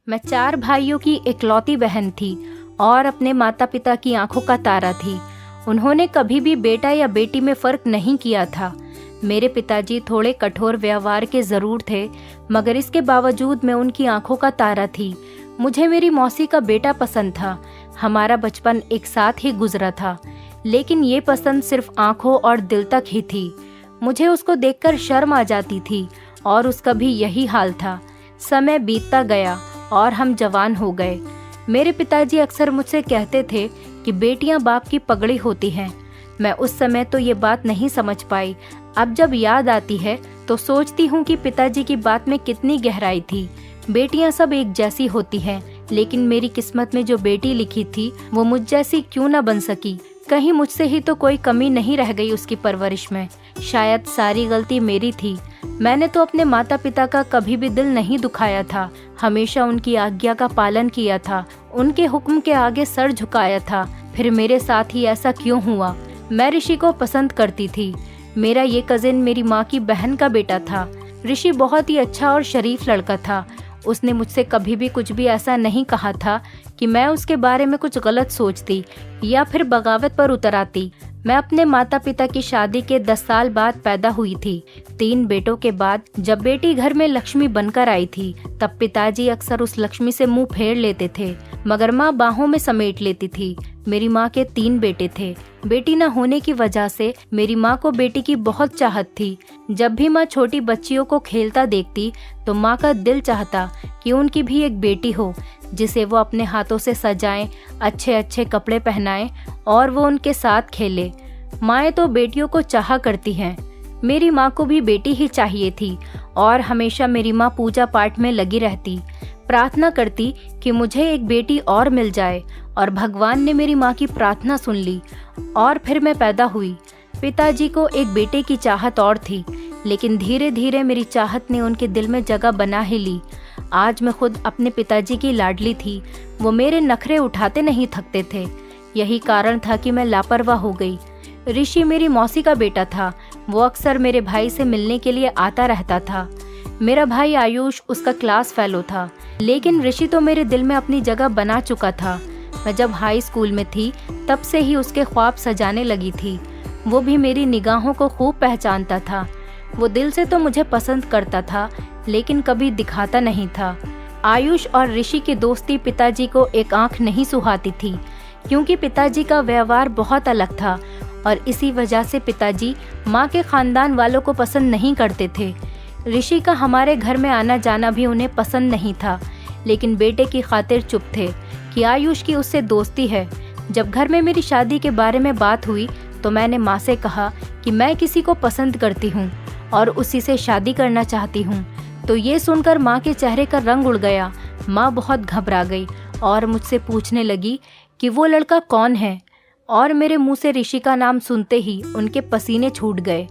मैं 4 भाइयों की इकलौती बहन थी और अपने माता पिता की आंखों का तारा थी। उन्होंने कभी भी बेटा या बेटी में फर्क नहीं किया था। मेरे पिताजी थोड़े कठोर व्यवहार के जरूर थे, मगर इसके बावजूद मैं उनकी आंखों का तारा थी। मुझे मेरी मौसी का बेटा पसंद था। हमारा बचपन एक साथ ही गुजरा था, लेकिन ये पसंद सिर्फ आंखों और दिल तक ही थी। मुझे उसको देखकर शर्म आ जाती थी और उसका भी यही हाल था। समय बीतता गया और हम जवान हो गए। मेरे पिताजी अक्सर मुझसे कहते थे कि बेटियां बाप की पगड़ी होती हैं। मैं उस समय तो ये बात नहीं समझ पाई। अब जब याद आती है तो सोचती हूँ कि पिताजी की बात में कितनी गहराई थी। बेटियां सब एक जैसी होती हैं, लेकिन मेरी किस्मत में जो बेटी लिखी थी वो मुझ जैसी क्यों न बन सकी। कहीं मुझसे ही तो कोई कमी नहीं रह गई उसकी परवरिश में। शायद सारी गलती मेरी थी। मैंने तो अपने माता पिता का कभी भी दिल नहीं दुखाया था। हमेशा उनकी आज्ञा का पालन किया था, उनके हुक्म के आगे सर झुकाया था। फिर मेरे साथ ही ऐसा क्यों हुआ? मैं ऋषि को पसंद करती थी। मेरा ये कजिन मेरी माँ की बहन का बेटा था। ऋषि बहुत ही अच्छा और शरीफ लड़का था। उसने मुझसे कभी भी कुछ भी ऐसा नहीं कहा था कि मैं उसके बारे में कुछ गलत सोचती या फिर बगावत पर उतर आती। मैं अपने माता पिता की शादी के 10 साल बाद पैदा हुई थी। 3 बेटों के बाद जब बेटी घर में लक्ष्मी बनकर आई थी, तब पिताजी अक्सर उस लक्ष्मी से मुंह फेर लेते थे, मगर माँ बाहों में समेट लेती थी। मेरी माँ के 3 बेटे थे। बेटी न होने की वजह से मेरी माँ को बेटी की बहुत चाहत थी। जब भी माँ छोटी बच्चियों को खेलता देखती तो माँ का दिल चाहता कि उनकी भी एक बेटी हो, जिसे वो अपने हाथों से सजाएं, अच्छे अच्छे कपड़े पहनाएं और वो उनके साथ खेले। माएँ तो बेटियों को चाहा करती हैं। मेरी माँ को भी बेटी ही चाहिए थी और हमेशा मेरी माँ पूजा पाठ में लगी रहती, प्रार्थना करती कि मुझे एक बेटी और मिल जाए, और भगवान ने मेरी माँ की प्रार्थना सुन ली और फिर मैं पैदा हुई। पिताजी को एक बेटे की चाहत और थी, लेकिन धीरे धीरे मेरी चाहत ने उनके दिल में जगह बना ही ली। आज मैं खुद अपने पिताजी की लाडली थी। वो मेरे नखरे उठाते नहीं थकते थे। यही कारण था कि मैं लापरवाह हो गई। ऋषि मेरी मौसी का बेटा था। वो अक्सर मेरे भाई से मिलने के लिए आता रहता था। मेरा भाई आयुष उसका क्लास फेलो था, लेकिन ऋषि तो मेरे दिल में अपनी जगह बना चुका था। मैं जब हाई स्कूल में थी तब से ही उसके ख्वाब सजाने लगी थी। वो भी मेरी निगाहों को खूब पहचानता था। वो दिल से तो मुझे पसंद करता था, लेकिन कभी दिखाता नहीं था। आयुष और ऋषि की दोस्ती पिताजी को एक आंख नहीं सुहाती थी, क्योंकि पिताजी का व्यवहार बहुत अलग था और इसी वजह से पिताजी माँ के खानदान वालों को पसंद नहीं करते थे। ऋषि का हमारे घर में आना जाना भी उन्हें पसंद नहीं था, लेकिन बेटे की खातिर चुप थे कि आयुष की उससे दोस्ती है। जब घर में मेरी शादी के बारे में बात हुई तो मैंने माँ से कहा कि मैं किसी को पसंद करती हूँ और उसी से शादी करना चाहती हूँ। तो ये सुनकर माँ के चेहरे का रंग उड़ गया। माँ बहुत घबरा गई और मुझसे पूछने लगी कि वो लड़का कौन है, और मेरे मुंह से ऋषि का नाम सुनते ही उनके पसीने छूट गए।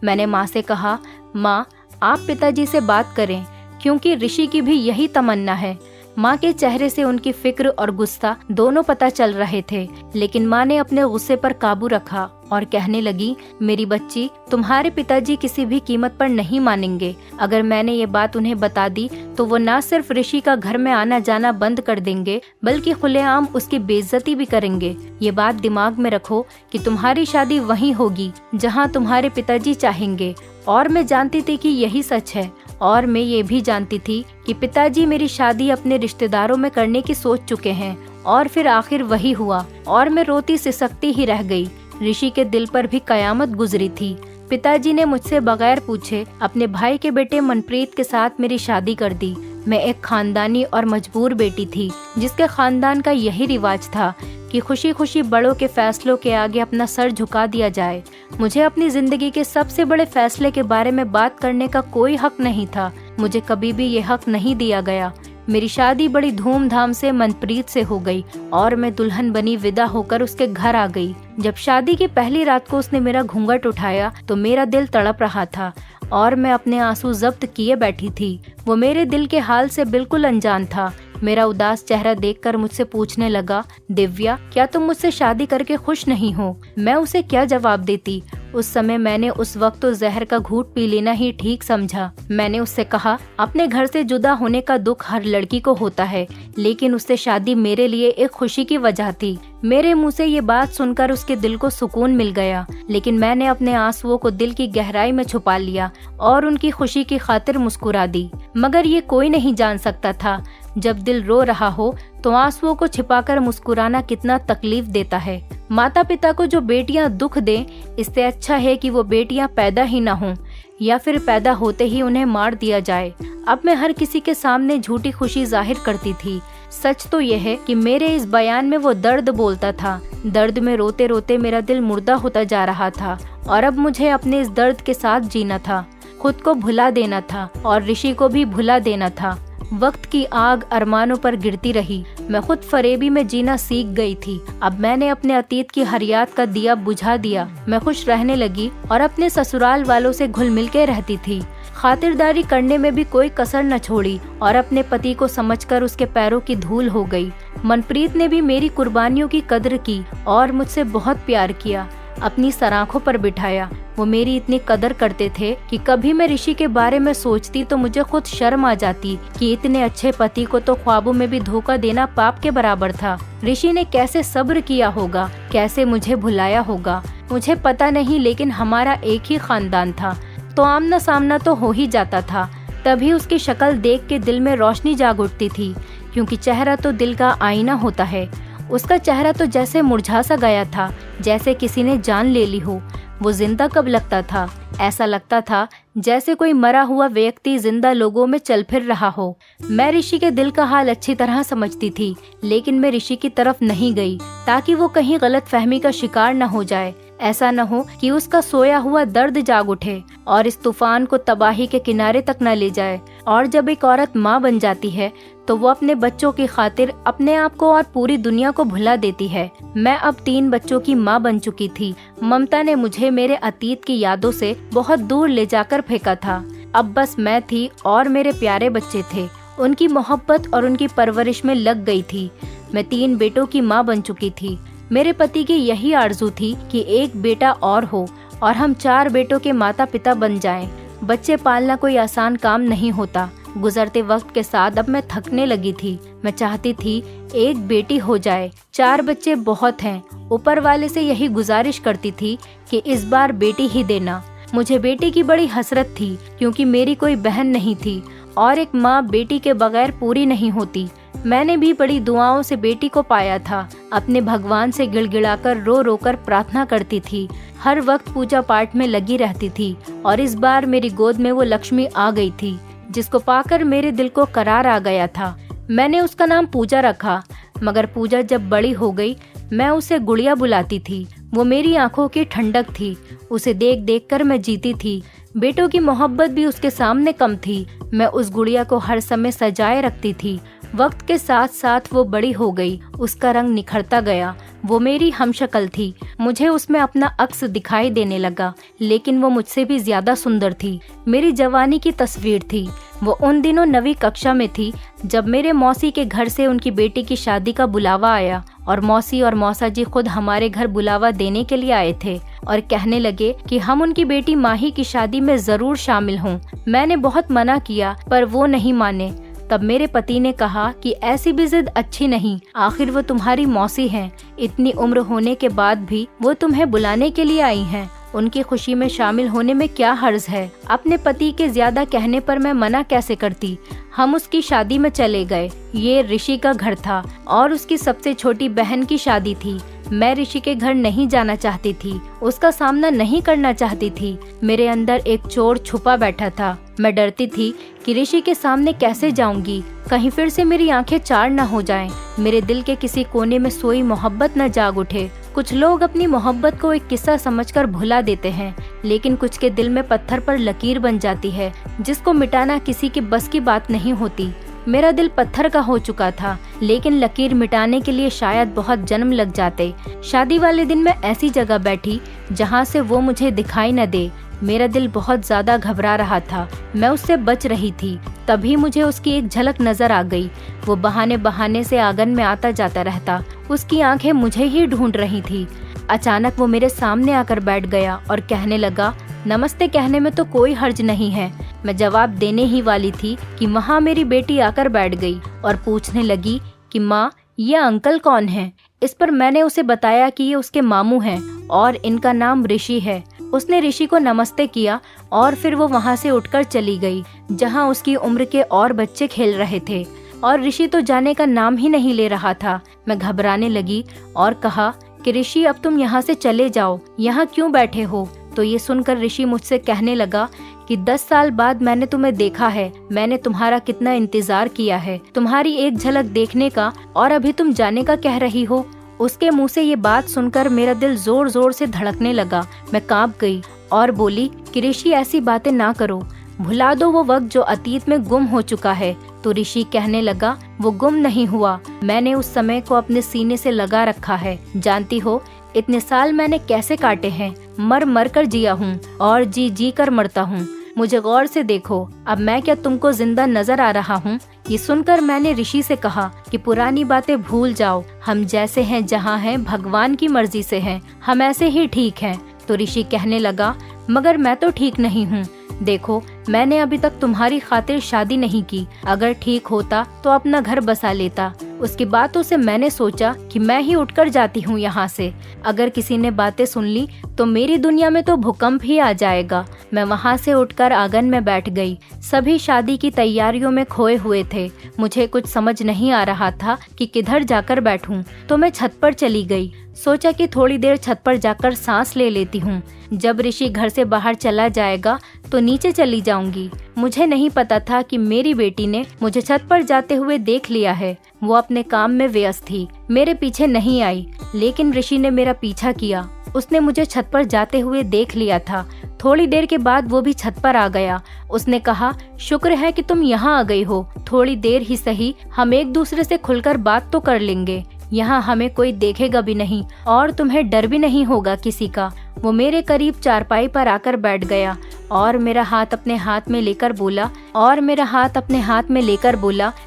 मैंने माँ से कहा, माँ आप पिताजी से बात करें, क्योंकि ऋषि की भी यही तमन्ना है। माँ के चेहरे से उनकी फिक्र और गुस्सा दोनों पता चल रहे थे, लेकिन माँ ने अपने गुस्से पर काबू रखा और कहने लगी, मेरी बच्ची, तुम्हारे पिताजी किसी भी कीमत पर नहीं मानेंगे। अगर मैंने ये बात उन्हें बता दी तो वो न सिर्फ ऋषि का घर में आना जाना बंद कर देंगे, बल्कि खुलेआम उसकी बेइज्जती भी करेंगे। ये बात दिमाग में रखो कि तुम्हारी शादी वहीं होगी जहाँ तुम्हारे पिताजी चाहेंगे। और मैं जानती थी कि यही सच है, और मैं ये भी जानती थी कि पिताजी मेरी शादी अपने रिश्तेदारों में करने की सोच चुके हैं। और फिर आखिर वही हुआ और मैं रोती सिसकती ही रह गई। ऋषि के दिल पर भी कयामत गुजरी थी। पिताजी ने मुझसे बगैर पूछे अपने भाई के बेटे मनप्रीत के साथ मेरी शादी कर दी। मैं एक खानदानी और मजबूर बेटी थी, जिसके खानदान का यही रिवाज था कि खुशी खुशी बड़ों के फैसलों के आगे अपना सर झुका दिया जाए। मुझे अपनी जिंदगी के सबसे बड़े फैसले के बारे में बात करने का कोई हक नहीं था। मुझे कभी भी ये हक नहीं दिया गया। मेरी शादी बड़ी धूमधाम से मनप्रीत से हो गई और मैं दुल्हन बनी विदा होकर उसके घर आ गई। जब शादी की पहली रात को उसने मेरा घूंघट उठाया तो मेरा दिल तड़प रहा था और मैं अपने आंसू जब्त किए बैठी थी। वो मेरे दिल के हाल से बिल्कुल अनजान था। मेरा उदास चेहरा देखकर मुझसे पूछने लगा, दिव्या, क्या तुम मुझसे शादी करके खुश नहीं हो? मैं उसे क्या जवाब देती? उस समय मैंने उस वक्त तो जहर का घूंट पी लेना ही ठीक समझा। मैंने उससे कहा, अपने घर से जुदा होने का दुख हर लड़की को होता है, लेकिन उससे शादी मेरे लिए एक खुशी की वजह थी। मेरे मुंह से ये बात सुनकर उसके दिल को सुकून मिल गया, लेकिन मैंने अपने आंसुओं को दिल की गहराई में छुपा लिया और उनकी खुशी की खातिर मुस्कुरा दी। मगर ये कोई नहीं जान सकता था, जब दिल रो रहा हो तो आंसुओं को छिपाकर मुस्कुराना कितना तकलीफ देता है। माता पिता को जो बेटियां दुख दें, इससे अच्छा है कि वो बेटियां पैदा ही ना हों, या फिर पैदा होते ही उन्हें मार दिया जाए। अब मैं हर किसी के सामने झूठी खुशी जाहिर करती थी। सच तो यह है कि मेरे इस बयान में वो दर्द बोलता था। दर्द में रोते रोते मेरा दिल मुर्दा होता जा रहा था और अब मुझे अपने इस दर्द के साथ जीना था, खुद को भुला देना था और ऋषि को भी भुला देना था। वक्त की आग अरमानों पर गिरती रही। मैं खुद फरेबी में जीना सीख गई थी। अब मैंने अपने अतीत की हर याद का दिया बुझा दिया। मैं खुश रहने लगी और अपने ससुराल वालों से घुल मिल के रहती थी। खातिरदारी करने में भी कोई कसर न छोड़ी और अपने पति को समझकर उसके पैरों की धूल हो गई। मनप्रीत ने भी मेरी कुर्बानियों की कद्र की और मुझसे बहुत प्यार किया, अपनी सराखों पर बिठाया। वो मेरी इतनी कदर करते थे कि कभी मैं ऋषि के बारे में सोचती तो मुझे खुद शर्म आ जाती कि इतने अच्छे पति को तो ख्वाबों में भी धोखा देना पाप के बराबर था। ऋषि ने कैसे सब्र किया होगा, कैसे मुझे भुलाया होगा, मुझे पता नहीं, लेकिन हमारा एक ही खानदान था तो आमना सामना तो हो ही जाता था। तभी उसकी शक्ल देख के दिल में रोशनी जाग उठती थी, क्योंकि चेहरा तो दिल का आईना होता है। उसका चेहरा तो जैसे मुरझा सा गया था, जैसे किसी ने जान ले ली हो। वो जिंदा कब लगता था? ऐसा लगता था जैसे कोई मरा हुआ व्यक्ति जिंदा लोगों में चल फिर रहा हो। मैं ऋषि के दिल का हाल अच्छी तरह समझती थी, लेकिन मैं ऋषि की तरफ नहीं गई ताकि वो कहीं गलत फहमी का शिकार न हो जाए। ऐसा न हो कि उसका सोया हुआ दर्द जाग उठे और इस तूफान को तबाही के किनारे तक न ले जाए। और जब एक औरत माँ बन जाती है तो वो अपने बच्चों की खातिर अपने आप को और पूरी दुनिया को भुला देती है। मैं अब 3 बच्चों की माँ बन चुकी थी। ममता ने मुझे मेरे अतीत की यादों से बहुत दूर ले जाकर फेंका था। अब बस मैं थी और मेरे प्यारे बच्चे थे। उनकी मोहब्बत और उनकी परवरिश में लग गई थी। मैं 3 बेटों की माँ बन चुकी थी। मेरे पति की यही आरजू थी कि एक बेटा और हो और हम 4 बेटों के माता पिता बन जाएं। बच्चे पालना कोई आसान काम नहीं होता। गुजरते वक्त के साथ अब मैं थकने लगी थी। मैं चाहती थी एक बेटी हो जाए। 4 बच्चे बहुत हैं। ऊपर वाले से यही गुजारिश करती थी कि इस बार बेटी ही देना। मुझे बेटी की बड़ी हसरत थी, क्योंकि मेरी कोई बहन नहीं थी और एक माँ बेटी के बगैर पूरी नहीं होती। मैंने भी बड़ी दुआओं से बेटी को पाया था। अपने भगवान से गिड़गिड़ाकर रो रो कर प्रार्थना करती थी। हर वक्त पूजा पाठ में लगी रहती थी और इस बार मेरी गोद में वो लक्ष्मी आ गई थी, जिसको पाकर मेरे दिल को करार आ गया था। मैंने उसका नाम पूजा रखा, मगर पूजा जब बड़ी हो गई मैं उसे गुड़िया बुलाती थी। वो मेरी आंखों की ठंडक थी। उसे देख देख कर मैं जीती थी। बेटों की मोहब्बत भी उसके सामने कम थी। मैं उस गुड़िया को हर समय सजाए रखती थी। वक्त के साथ साथ वो बड़ी हो गई। उसका रंग निखरता गया। वो मेरी हमशक्ल थी। मुझे उसमें अपना अक्स दिखाई देने लगा, लेकिन वो मुझसे भी ज्यादा सुंदर थी। मेरी जवानी की तस्वीर थी। वो उन दिनों 9वीं कक्षा में थी जब मेरे मौसी के घर से उनकी बेटी की शादी का बुलावा आया और मौसी और मौसा जी खुद हमारे घर बुलावा देने के लिए आए थे और कहने लगे कि हम उनकी बेटी माही की शादी में जरूर शामिल हों। मैंने बहुत मना किया पर वो नहीं माने। तब मेरे पति ने कहा कि ऐसी भी जिद अच्छी नहीं, आखिर वो तुम्हारी मौसी हैं। इतनी उम्र होने के बाद भी वो तुम्हें बुलाने के लिए आई हैं। उनकी खुशी में शामिल होने में क्या हर्ज है। अपने पति के ज्यादा कहने पर मैं मना कैसे करती। हम उसकी शादी में चले गए। ये ऋषि का घर था और उसकी सबसे छोटी बहन की शादी थी। मैं ऋषि के घर नहीं जाना चाहती थी, उसका सामना नहीं करना चाहती थी। मेरे अंदर एक चोर छुपा बैठा था। मैं डरती थी कि ऋषि के सामने कैसे जाऊंगी, कहीं फिर से मेरी आंखें चार न हो जाएं, मेरे दिल के किसी कोने में सोई मोहब्बत न जाग उठे। कुछ लोग अपनी मोहब्बत को एक किस्सा समझकर भुला देते हैं, लेकिन कुछ के दिल में पत्थर पर लकीर बन जाती है, जिसको मिटाना किसी के बस की बात नहीं होती। मेरा दिल पत्थर का हो चुका था, लेकिन लकीर मिटाने के लिए शायद बहुत जन्म लग जाते। शादी वाले दिन मैं ऐसी जगह बैठी जहाँ से वो मुझे दिखाई न दे। मेरा दिल बहुत ज्यादा घबरा रहा था। मैं उससे बच रही थी। तभी मुझे उसकी एक झलक नजर आ गई। वो बहाने बहाने से आंगन में आता जाता रहता। उसकी आंखें मुझे ही ढूंढ रही थी। अचानक वो मेरे सामने आकर बैठ गया और कहने लगा, नमस्ते कहने में तो कोई हर्ज नहीं है। मैं जवाब देने ही वाली थी कि वहाँ मेरी बेटी आकर बैठ गई और पूछने लगी कि माँ, ये अंकल कौन है। इस पर मैंने उसे बताया कि ये उसके मामू हैं और इनका नाम ऋषि है। उसने ऋषि को नमस्ते किया और फिर वो वहाँ से उठकर चली गई जहाँ उसकी उम्र के और बच्चे खेल रहे थे, और ऋषि तो जाने का नाम ही नहीं ले रहा था। मैं घबराने लगी और कहा कि ऋषि, अब तुम यहाँ से चले जाओ, यहाँ क्यों बैठे हो। तो ये सुनकर ऋषि मुझसे कहने लगा कि 10 साल बाद मैंने तुम्हें देखा है, मैंने तुम्हारा कितना इंतजार किया है, तुम्हारी एक झलक देखने का, और अभी तुम जाने का कह रही हो। उसके मुंह से ये बात सुनकर मेरा दिल जोर जोर से धड़कने लगा। मैं कांप गई और बोली कि ऋषि, ऐसी बातें ना करो, भुला दो वो वक्त जो अतीत में गुम हो चुका है। तो ऋषि कहने लगा, वो गुम नहीं हुआ, मैंने उस समय को अपने सीने से लगा रखा है। जानती हो इतने साल मैंने कैसे काटे हैं, मर मर कर जिया हूँ और जी जी कर मरता हूँ। मुझे गौर से देखो, अब मैं क्या तुमको जिंदा नजर आ रहा हूँ। ये सुनकर मैंने ऋषि से कहा कि पुरानी बातें भूल जाओ, हम जैसे हैं जहाँ हैं भगवान की मर्जी से हैं, हम ऐसे ही ठीक हैं। तो ऋषि कहने लगा, मगर मैं तो ठीक नहीं हूँ। देखो, मैंने अभी तक तुम्हारी खातिर शादी नहीं की, अगर ठीक होता तो अपना घर बसा लेता। उसकी बातों से मैंने सोचा कि मैं ही उठकर जाती हूँ यहाँ से। अगर किसी ने बातें सुन ली तो मेरी दुनिया में तो भूकंप ही आ जाएगा। मैं वहाँ से उठकर आंगन में बैठ गई। सभी शादी की तैयारियों में खोए हुए थे। मुझे कुछ समझ नहीं आ रहा था कि किधर जाकर बैठूं। तो मैं छत पर चली गई। सोचा कि थोड़ी देर छत पर जाकर सांस ले लेती हूँ। जब ऋषि घर से बाहर चला जाएगा तो नीचे चली जाऊंगी। मुझे नहीं पता था कि मेरी बेटी ने मुझे छत पर जाते हुए देख लिया है। वो अपने काम में व्यस्त थी, मेरे पीछे नहीं आई, लेकिन ऋषि ने मेरा पीछा किया। उसने मुझे छत पर जाते हुए देख लिया था। थोड़ी देर के बाद वो भी छत पर आ गया। उसने कहा, शुक्र है कि तुम यहाँ आ गई हो, थोड़ी देर ही सही, हम एक दूसरे से खुलकर बात तो कर लेंगे। यहाँ हमें कोई देखेगा भी नहीं और तुम्हें डर भी नहीं होगा किसी का। वो मेरे करीब चारपाई पर आकर बैठ गया और मेरा हाथ अपने हाथ में लेकर बोला,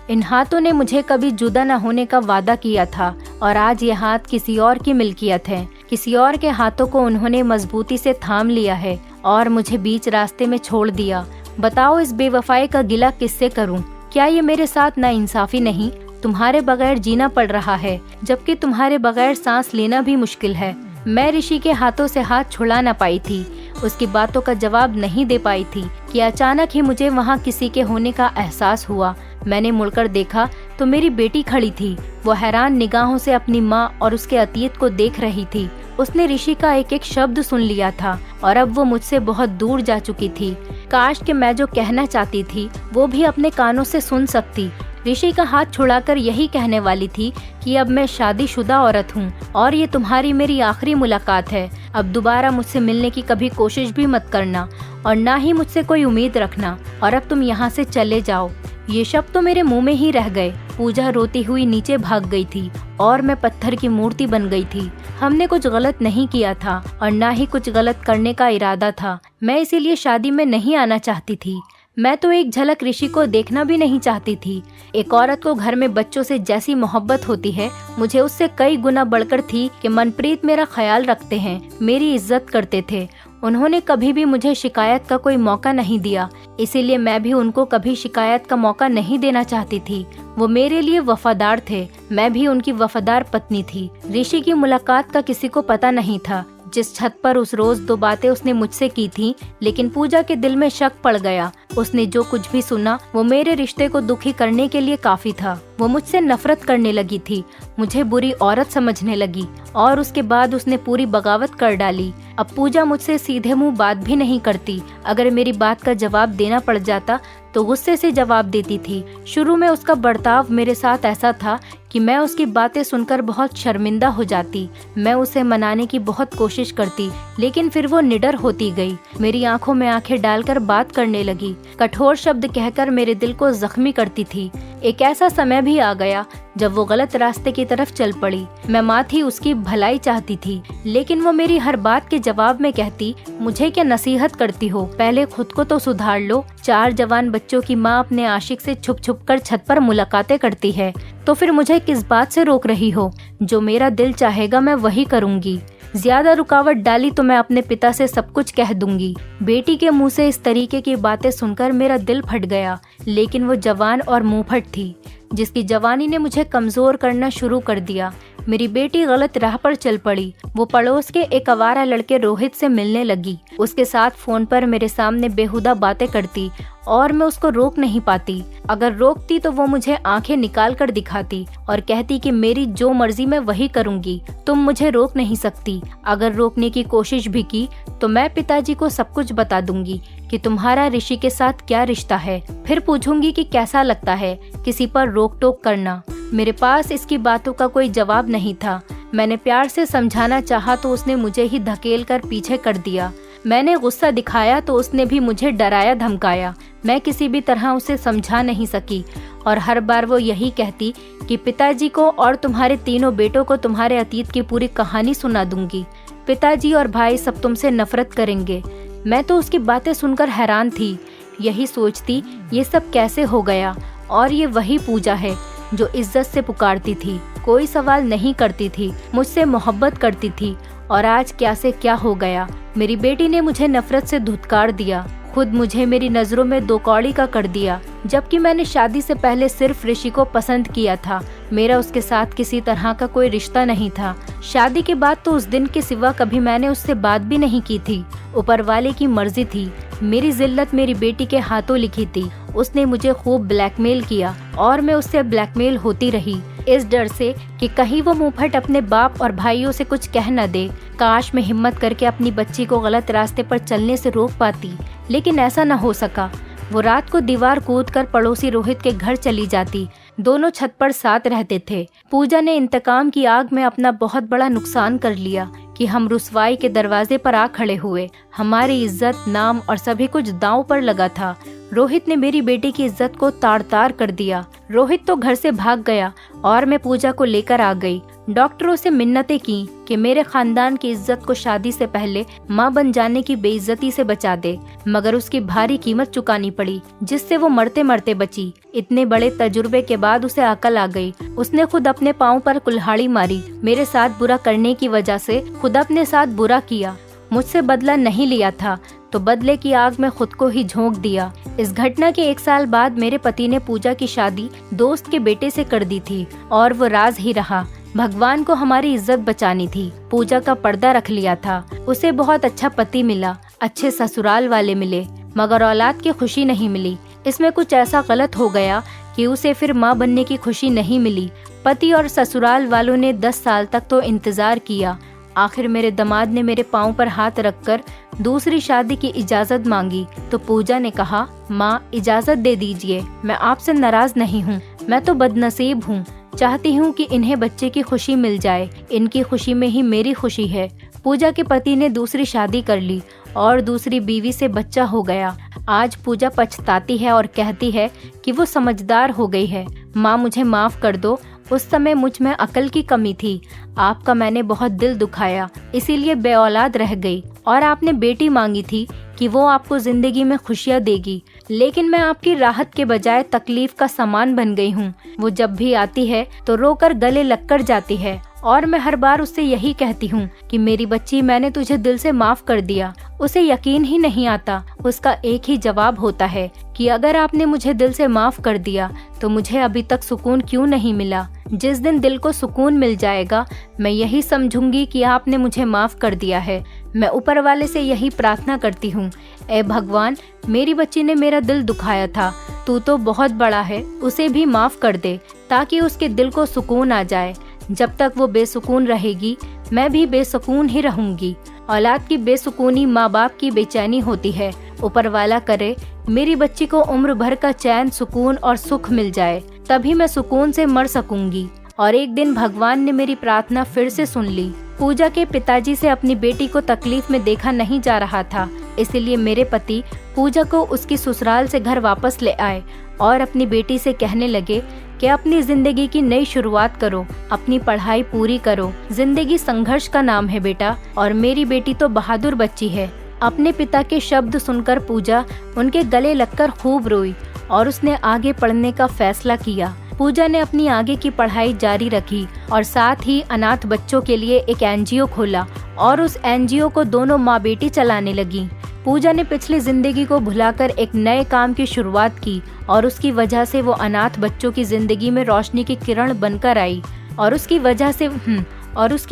इन हाथों ने मुझे कभी जुदा न होने का वादा किया था और आज ये हाथ किसी और की मिल्कियत है। किसी और के हाथों को उन्होंने मजबूती से थाम लिया है और मुझे बीच रास्ते में छोड़ दिया। बताओ, इस बेवफाई का गिला किससे करूं? क्या ये मेरे साथ नाइंसाफी नहीं? तुम्हारे बगैर जीना पड़ रहा है, जबकि तुम्हारे बगैर सांस लेना भी मुश्किल है। मैं ऋषि के हाथों से हाथ छुड़ा न पाई थी, उसकी बातों का जवाब नहीं दे पाई थी कि अचानक ही मुझे वहाँ किसी के होने का एहसास हुआ। मैंने मुड़कर देखा तो मेरी बेटी खड़ी थी। वो हैरान निगाहों से अपनी माँ और उसके अतीत को देख रही थी। उसने ऋषि का एक एक शब्द सुन लिया था और अब वो मुझसे बहुत दूर जा चुकी थी। काश कि मैं जो कहना चाहती थी वो भी अपने कानों से सुन सकती। ऋषि का हाथ छुड़ाकर यही कहने वाली थी कि अब मैं शादीशुदा औरत हूँ और ये तुम्हारी मेरी आखिरी मुलाकात है। अब दोबारा मुझसे मिलने की कभी कोशिश भी मत करना और ना ही मुझसे कोई उम्मीद रखना, और अब तुम यहाँ से चले जाओ। ये शब्द तो मेरे मुंह में ही रह गए। पूजा रोती हुई नीचे भाग गई थी और मैं पत्थर की मूर्ति बन गई थी। हमने कुछ गलत नहीं किया था और ना ही कुछ गलत करने का इरादा था। मैं इसीलिए शादी में नहीं आना चाहती थी। मैं तो एक झलक ऋषि को देखना भी नहीं चाहती थी। एक औरत को घर में बच्चों से जैसी मोहब्बत होती है, मुझे उससे कई गुना बढ़कर थी कि मनप्रीत मेरा ख्याल रखते हैं, मेरी इज्जत करते थे। उन्होंने कभी भी मुझे शिकायत का कोई मौका नहीं दिया, इसीलिए मैं भी उनको कभी शिकायत का मौका नहीं देना चाहती थी। वो मेरे लिए वफादार थे, मैं भी उनकी वफादार पत्नी थी। ऋषि की मुलाकात का किसी को पता नहीं था। जिस छत पर उस रोज 2 बातें उसने मुझसे की थी, लेकिन पूजा के दिल में शक पड़ गया। उसने जो कुछ भी सुना वो मेरे रिश्ते को दुखी करने के लिए काफी था। वो मुझसे नफरत करने लगी थी, मुझे बुरी औरत समझने लगी और उसके बाद उसने पूरी बगावत कर डाली। अब पूजा मुझसे सीधे मुंह बात भी नहीं करती। अगर मेरी बात का जवाब देना पड़ जाता तो गुस्से से जवाब देती थी। शुरू में उसका बर्ताव मेरे साथ ऐसा था कि मैं उसकी बातें सुनकर बहुत शर्मिंदा हो जाती। मैं उसे मनाने की बहुत कोशिश करती, लेकिन फिर वो निडर होती गई। मेरी आंखों में आंखें डालकर बात करने लगी, कठोर शब्द कहकर मेरे दिल को जख्मी करती थी। एक ऐसा समय भी आ गया जब वो गलत रास्ते की तरफ चल पड़ी। मैं माँ थी, उसकी भलाई चाहती थी, लेकिन वो मेरी हर बात के जवाब में कहती, मुझे क्या नसीहत करती हो, पहले खुद को तो सुधार लो। 4 जवान बच्चों की माँ अपने आशिक से छुप छुप कर छत पर मुलाकातें करती है, तो फिर मुझे किस बात से रोक रही हो? जो मेरा दिल चाहेगा मैं वही करूँगी। ज्यादा रुकावट डाली तो मैं अपने पिता से सब कुछ कह दूंगी। बेटी के मुंह से इस तरीके की बातें सुनकर मेरा दिल फट गया, लेकिन वो जवान और मुंहफट थी, जिसकी जवानी ने मुझे कमजोर करना शुरू कर दिया। मेरी बेटी गलत राह पर चल पड़ी। वो पड़ोस के एक आवारा लड़के रोहित से मिलने लगी। उसके साथ फोन पर मेरे सामने बेहुदा बातें करती और मैं उसको रोक नहीं पाती। अगर रोकती तो वो मुझे आंखें निकाल कर दिखाती और कहती कि मेरी जो मर्जी मैं वही करूंगी, तुम मुझे रोक नहीं सकती। अगर रोकने की कोशिश भी की तो मैं पिताजी को सब कुछ बता दूंगी कि तुम्हारा ऋषि के साथ क्या रिश्ता है। फिर पूछूंगी कि कैसा लगता है किसी पर रोक टोक करना। मेरे पास इसकी बातों का कोई जवाब नहीं था। मैंने प्यार से समझाना चाहा तो उसने मुझे ही धकेल कर पीछे कर दिया। मैंने गुस्सा दिखाया तो उसने भी मुझे डराया धमकाया। मैं किसी भी तरह उसे समझा नहीं सकी और हर बार वो यही कहती कि पिताजी को और तुम्हारे तीनों बेटों को तुम्हारे अतीत की पूरी कहानी सुना दूंगी। पिताजी और भाई सब तुमसे नफरत करेंगे। मैं तो उसकी बातें सुनकर हैरान थी। यही सोचती ये सब कैसे हो गया। और ये वही पूजा है जो इज्जत से पुकारती थी, कोई सवाल नहीं करती थी, मुझसे मोहब्बत करती थी, और आज क्या से क्या हो गया। मेरी बेटी ने मुझे नफरत से धुतकार दिया, खुद मुझे मेरी नजरों में दो कौड़ी का कर दिया, जबकि मैंने शादी से पहले सिर्फ ऋषि को पसंद किया था। मेरा उसके साथ किसी तरह का कोई रिश्ता नहीं था। शादी के बाद तो उस दिन के सिवा कभी मैंने उससे बात भी नहीं की थी। ऊपर वाले की मर्जी थी। मेरी जिल्लत मेरी बेटी के हाथों लिखी थी। उसने मुझे खूब ब्लैकमेल किया और मैं उससे ब्लैकमेल होती रही, इस डर से कि कहीं वो मुंहफट अपने बाप और भाइयों से कुछ कह न दे। काश मैं हिम्मत करके अपनी बच्ची को गलत रास्ते पर चलने से रोक पाती, लेकिन ऐसा न हो सका। वो रात को दीवार कूदकर पड़ोसी रोहित के घर चली जाती। दोनों छत पर साथ रहते थे। पूजा ने इंतकाम की आग में अपना बहुत बड़ा नुकसान कर लिया कि हम रुसवाई के दरवाजे पर आ खड़े हुए। हमारी इज्जत, नाम और सभी कुछ दांव पर लगा था। रोहित ने मेरी बेटी की इज्जत को तार तार कर दिया। रोहित तो घर से भाग गया और मैं पूजा को लेकर आ गई। डॉक्टरों से मिन्नतें की कि मेरे खानदान की इज्जत को शादी से पहले मां बन जाने की बेइज्जती से बचा दे, मगर उसकी भारी कीमत चुकानी पड़ी, जिससे वो मरते मरते बची। इतने बड़े तजुर्बे के बाद उसे अकल आ गई। उसने खुद अपने पाँव पर कुल्हाड़ी मारी। मेरे साथ बुरा करने की वजह से खुद अपने साथ बुरा किया। मुझसे बदला नहीं लिया था तो बदले की आग में खुद को ही झोंक दिया। इस घटना के 1 साल बाद मेरे पति ने पूजा की शादी दोस्त के बेटे से कर दी थी और वो राज ही रहा। भगवान को हमारी इज्जत बचानी थी। पूजा का पर्दा रख लिया था। उसे बहुत अच्छा पति मिला, अच्छे ससुराल वाले मिले, मगर औलाद की खुशी नहीं मिली। इसमें कुछ ऐसा गलत हो गया कि उसे फिर माँ बनने की खुशी नहीं मिली। पति और ससुराल वालों ने 10 साल तक तो इंतजार किया। आखिर मेरे दामाद ने मेरे पाँव पर हाथ रखकर दूसरी शादी की इजाजत मांगी तो पूजा ने कहा, माँ इजाजत दे दीजिए, मैं आपसे नाराज नहीं हूँ। मैं तो बदनसीब हूँ, चाहती हूँ कि इन्हें बच्चे की खुशी मिल जाए। इनकी खुशी में ही मेरी खुशी है। पूजा के पति ने दूसरी शादी कर ली और दूसरी बीवी से बच्चा हो गया। आज पूजा पछताती है और कहती है कि वो समझदार हो गई है। माँ मुझे माफ कर दो, उस समय मुझ में अकल की कमी थी। आपका मैंने बहुत दिल दुखाया, इसीलिए बेऔलाद रह गई। और आपने बेटी मांगी थी कि वो आपको जिंदगी में खुशियाँ देगी, लेकिन मैं आपकी राहत के बजाय तकलीफ का सामान बन गई हूँ। वो जब भी आती है तो रोकर गले लग कर जाती है और मैं हर बार उससे यही कहती हूँ कि मेरी बच्ची, मैंने तुझे दिल से माफ कर दिया। उसे यकीन ही नहीं आता। उसका एक ही जवाब होता है कि अगर आपने मुझे दिल से माफ कर दिया तो मुझे अभी तक सुकून क्यों नहीं मिला। जिस दिन दिल को सुकून मिल जाएगा मैं यही समझूंगी कि आपने मुझे माफ कर दिया है। मैं ऊपर वाले से यही प्रार्थना करती हूँ, ऐ भगवान, मेरी बच्ची ने मेरा दिल दुखाया था, तू तो बहुत बड़ा है, उसे भी माफ कर दे ताकि उसके दिल को सुकून आ जाए। जब तक वो बेसुकून रहेगी मैं भी बेसुकून ही रहूंगी। औलाद की बेसुकूनी माँ बाप की बेचैनी होती है। ऊपर वाला करे मेरी बच्ची को उम्र भर का चैन, सुकून और सुख मिल जाए, तभी मैं सुकून से मर सकूंगी। और एक दिन भगवान ने मेरी प्रार्थना फिर से सुन ली। पूजा के पिताजी से अपनी बेटी को तकलीफ में देखा नहीं जा रहा था, इसलिए मेरे पति पूजा को उसकी ससुराल से घर वापस ले आए और अपनी बेटी से कहने लगे कि अपनी जिंदगी की नई शुरुआत करो, अपनी पढ़ाई पूरी करो। जिंदगी संघर्ष का नाम है बेटा, और मेरी बेटी तो बहादुर बच्ची है। अपने पिता के शब्द सुनकर पूजा उनके गले लगकर खूब रोई और उसने आगे पढ़ने का फैसला किया। पूजा ने अपनी आगे की पढ़ाई जारी रखी और साथ ही अनाथ बच्चों के लिए एक एनजीओ खोला और उस एनजीओ को दोनों माँ बेटी चलाने लगी। पूजा ने पिछली जिंदगी को भुलाकर एक नए काम की शुरुआत की और उसकी वजह से वो अनाथ बच्चों की जिंदगी में रोशनी की किरण बनकर आई और उसकी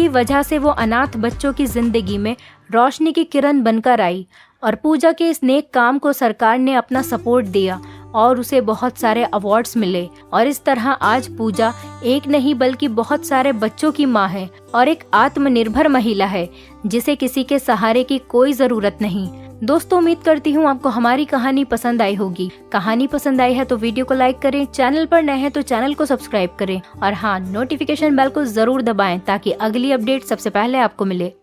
वजह से वो अनाथ बच्चों की जिंदगी में रोशनी की किरण बनकर आई। और पूजा के इस नेक काम को सरकार ने अपना सपोर्ट दिया और उसे बहुत सारे अवार्ड्स मिले और इस तरह आज पूजा एक नहीं बल्कि बहुत सारे बच्चों की माँ है और एक आत्मनिर्भर महिला है जिसे किसी के सहारे की कोई जरूरत नहीं। दोस्तों, उम्मीद करती हूँ आपको हमारी कहानी पसंद आई होगी। कहानी पसंद आई है तो वीडियो को लाइक करें, चैनल पर नए हैं तो चैनल को सब्सक्राइब करें और हाँ, नोटिफिकेशन बेल को जरूर दबाएं ताकि अगली अपडेट सबसे पहले आपको मिले।